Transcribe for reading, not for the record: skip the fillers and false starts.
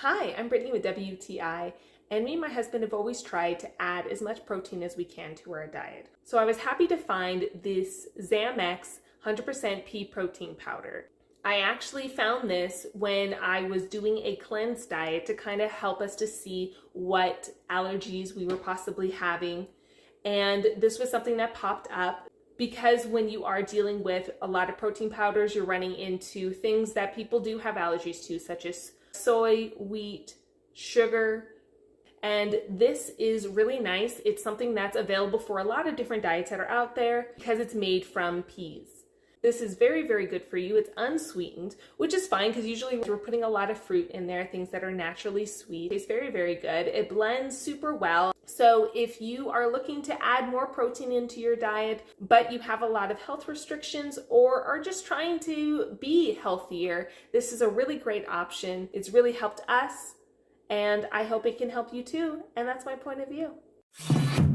Hi, I'm Brittany with WTI, and me and my husband have always tried to add as much protein as we can to our diet. So I was happy to find this Zammex 100% pea protein powder. I actually found this when I was doing a cleanse diet to kind of help us to see what allergies we were possibly having. And this was something that popped up because when you are dealing with a lot of protein powders, you're running into things that people do have allergies to, such as soy, wheat, sugar. And this is really nice. It's something that's available for a lot of different diets that are out there because it's made from peas. This is very, very good for you. It's unsweetened, which is fine because usually we're putting a lot of fruit in there, things that are naturally sweet. It's very, very good. It blends super well. So if you are looking to add more protein into your diet, but you have a lot of health restrictions or are just trying to be healthier, this is a really great option. It's really helped us, and I hope it can help you too. And that's my point of view.